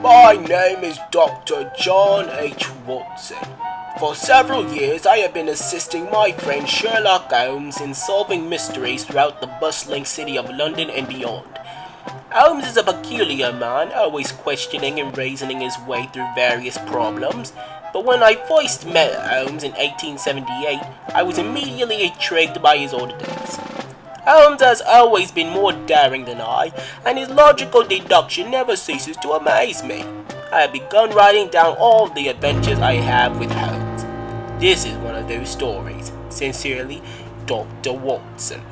My name is Dr. John H. Watson. For several years I have been assisting my friend Sherlock Holmes in solving mysteries throughout the bustling city of London and beyond. Holmes is a peculiar man, always questioning and reasoning his way through various problems, but when I first met Holmes in 1878, I was immediately intrigued by his older days. Holmes has always been more daring than I, and his logical deduction never ceases to amaze me. I have begun writing down all the adventures I have with Holmes. This is one of those stories. Sincerely, Dr. Watson.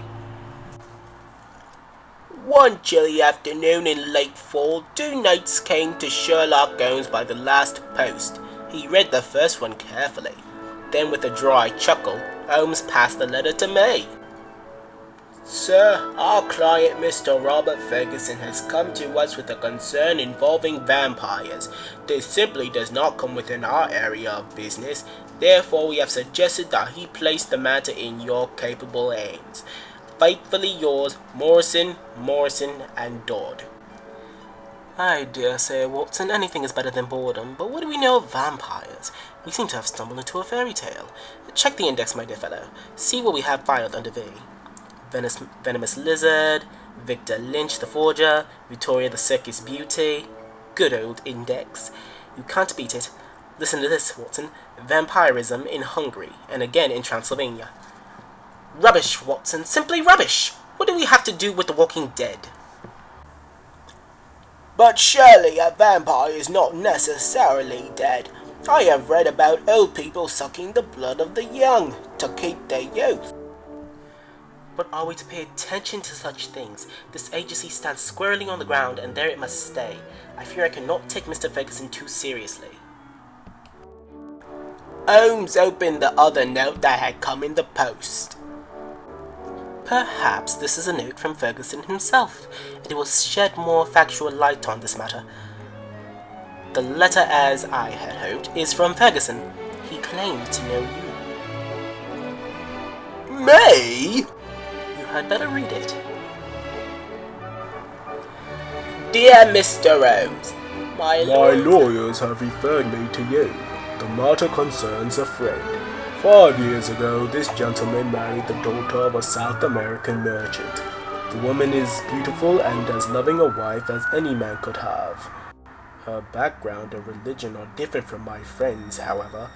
One chilly afternoon in late fall, two knights came to Sherlock Holmes by the last post. He read the first one carefully. Then with a dry chuckle, Holmes passed the letter to me. Sir, our client Mr. Robert Ferguson has come to us with a concern involving vampires. This simply does not come within our area of business, therefore we have suggested that he place the matter in your capable hands. Faithfully yours, Morrison, and Dodd. I dare say, Watson, anything is better than boredom, but what do we know of vampires? We seem to have stumbled into a fairy tale. Check the index, my dear fellow. See what we have filed under V. Venomous Lizard, Victor Lynch the Forger, Victoria the Circus Beauty. Good old index. You can't beat it. Listen to this, Watson. Vampirism in Hungary, and again in Transylvania. Rubbish, Watson. Simply rubbish. What do we have to do with the Walking Dead? But surely a vampire is not necessarily dead. I have read about old people sucking the blood of the young to keep their youth. But are we to pay attention to such things? This agency stands squarely on the ground, and there it must stay. I fear I cannot take Mr. Ferguson too seriously. Holmes opened the other note that had come in the post. Perhaps this is a note from Ferguson himself, and it will shed more factual light on this matter. The letter, as I had hoped, is from Ferguson. He claimed to know you. Me? I'd better read it. Dear Mr. Holmes, my lawyers have referred me to you. The matter concerns a friend. 5 years ago, this gentleman married the daughter of a South American merchant. The woman is beautiful and as loving a wife as any man could have. Her background and religion are different from my friend's, however.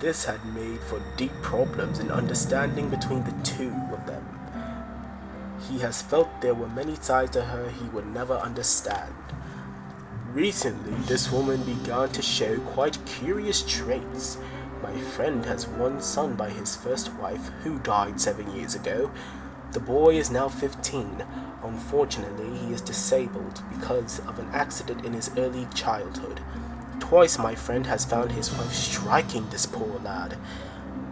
This had made for deep problems in understanding between the two of them. He has felt there were many sides to her he would never understand. Recently, this woman began to show quite curious traits. My friend has one son by his first wife, who died 7 years ago. The boy is now 15. Unfortunately, he is disabled because of an accident in his early childhood. Twice my friend has found his wife striking this poor lad.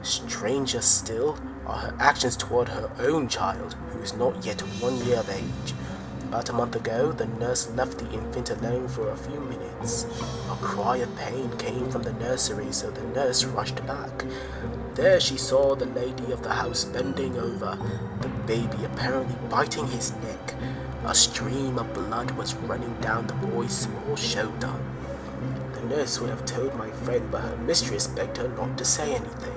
Stranger still are her actions toward her own child, who is not yet 1 year of age. About a month ago, the nurse left the infant alone for a few minutes. A cry of pain came from the nursery, so the nurse rushed back. There she saw the lady of the house bending over, the baby apparently biting his neck. A stream of blood was running down the boy's small shoulder. The nurse would have told my friend, but her mistress begged her not to say anything.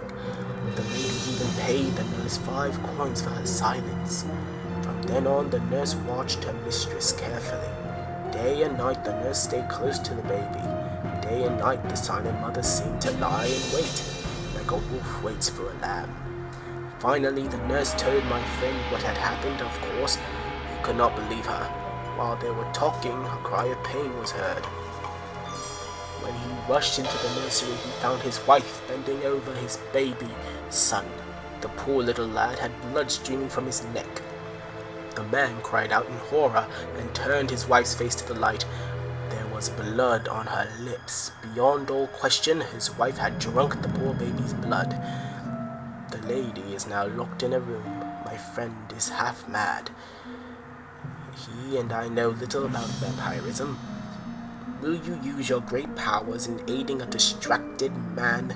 The lady even paid the nurse 5 coins for her silence. From then on, the nurse watched her mistress carefully. Day and night, the nurse stayed close to the baby. Day and night, the silent mother seemed to lie in wait, like a wolf waits for a lamb. Finally, the nurse told my friend what had happened. Of course, he could not believe her. While they were talking, a cry of pain was heard. When he rushed into the nursery, he found his wife bending over his baby son. The poor little lad had blood streaming from his neck. The man cried out in horror and turned his wife's face to the light. There was blood on her lips. Beyond all question, his wife had drunk the poor baby's blood. The lady is now locked in a room. My friend is half mad. He and I know little about vampirism. Will you use your great powers in aiding a distracted man?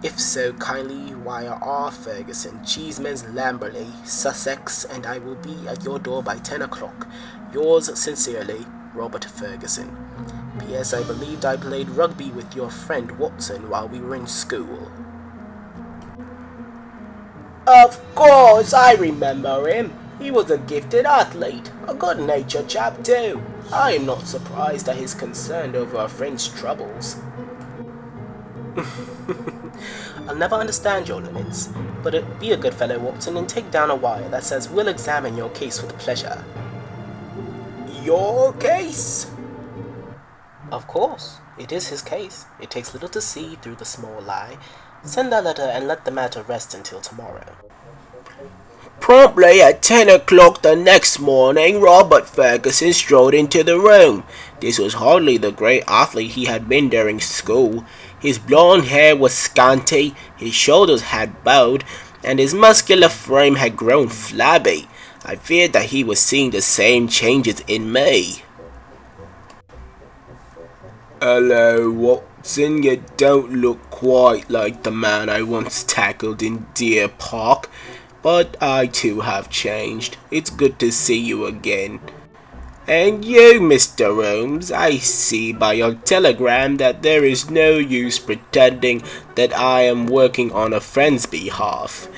If so, kindly wire R. Ferguson, Cheeseman's Lamberley, Sussex, and I will be at your door by 10 o'clock. Yours sincerely, Robert Ferguson. P.S. I believed I played rugby with your friend Watson while we were in school. Of course, I remember him. He was a gifted athlete, a good-natured chap too. I am not surprised at his concern over a friend's troubles. I'll never understand your limits, but be a good fellow, Watson, and take down a wire that says we'll examine your case with pleasure. Your case? Of course, it is his case. It takes little to see through the small lie. Send that letter and let the matter rest until tomorrow. Promptly at 10 o'clock the next morning, Robert Ferguson strolled into the room. This was hardly the great athlete he had been during school. His blonde hair was scanty, his shoulders had bowed, and his muscular frame had grown flabby. I feared that he was seeing the same changes in me. Hello, Watson. You don't look quite like the man I once tackled in Deer Park, but I too have changed. It's good to see you again. And you, Mr. Holmes, I see by your telegram that there is no use pretending that I am working on a friend's behalf.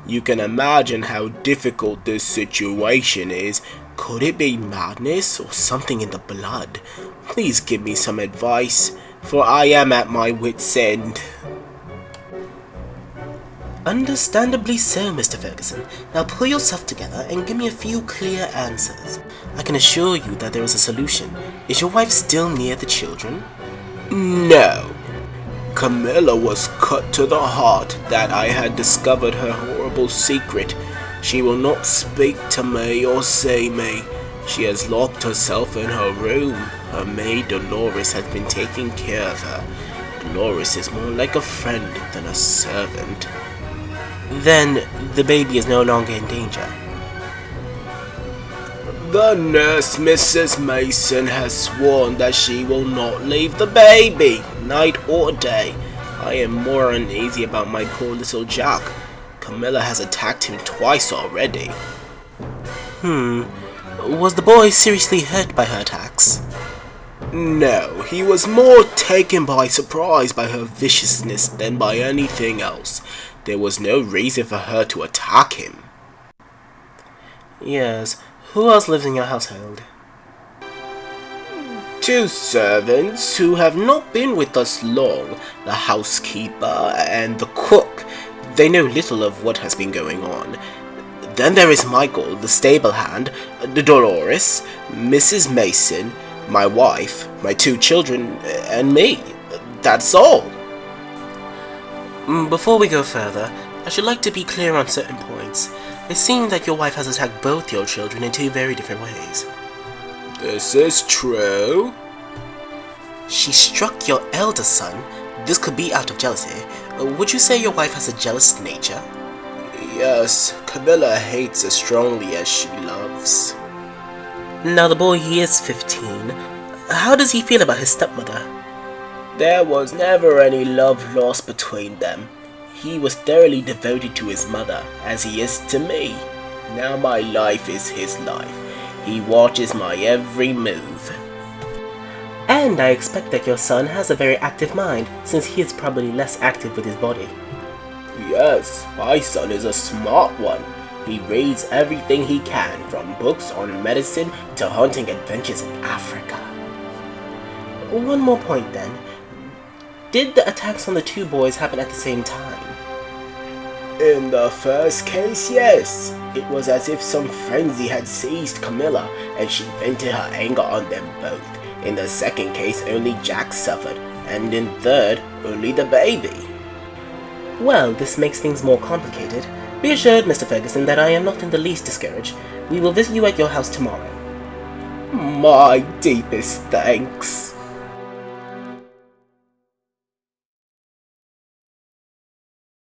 You can imagine how difficult this situation is. Could it be madness or something in the blood? Please give me some advice, for I am at my wit's end. Understandably so, Mr. Ferguson. Now pull yourself together and give me a few clear answers. I can assure you that there is a solution. Is your wife still near the children? No. Camilla was cut to the heart that I had discovered her horrible secret. She will not speak to me or see me. She has locked herself in her room. Her maid Dolores has been taking care of her. Dolores is more like a friend than a servant. Then the baby is no longer in danger. The nurse, Mrs. Mason, has sworn that she will not leave the baby, night or day. I am more uneasy about my poor little Jack. Camilla has attacked him twice already. Was the boy seriously hurt by her attacks? No, he was more taken by surprise by her viciousness than by anything else. There was no reason for her to attack him. Yes, who else lives in your household? 2 servants who have not been with us long, the housekeeper and the cook. They know little of what has been going on. Then there is Michael, the stable hand, Dolores, Mrs. Mason, my wife, my 2 children, and me. That's all. Before we go further, I should like to be clear on certain points. It seems that your wife has attacked both your children in 2 very different ways. This is true. She struck your elder son. This could be out of jealousy. Would you say your wife has a jealous nature? Yes, Camilla hates as strongly as she loves. Now the boy, he is 15. How does he feel about his stepmother? There was never any love lost between them. He was thoroughly devoted to his mother, as he is to me. Now my life is his life. He watches my every move. And I expect that your son has a very active mind, since he is probably less active with his body. Yes, my son is a smart one. He reads everything he can, from books on medicine to hunting adventures in Africa. One more point then. Did the attacks on the 2 boys happen at the same time? In the first case, yes. It was as if some frenzy had seized Camilla, and she vented her anger on them both. In the second case, only Jack suffered, and in third, only the baby. Well, this makes things more complicated. Be assured, Mr. Ferguson, that I am not in the least discouraged. We will visit you at your house tomorrow. My deepest thanks.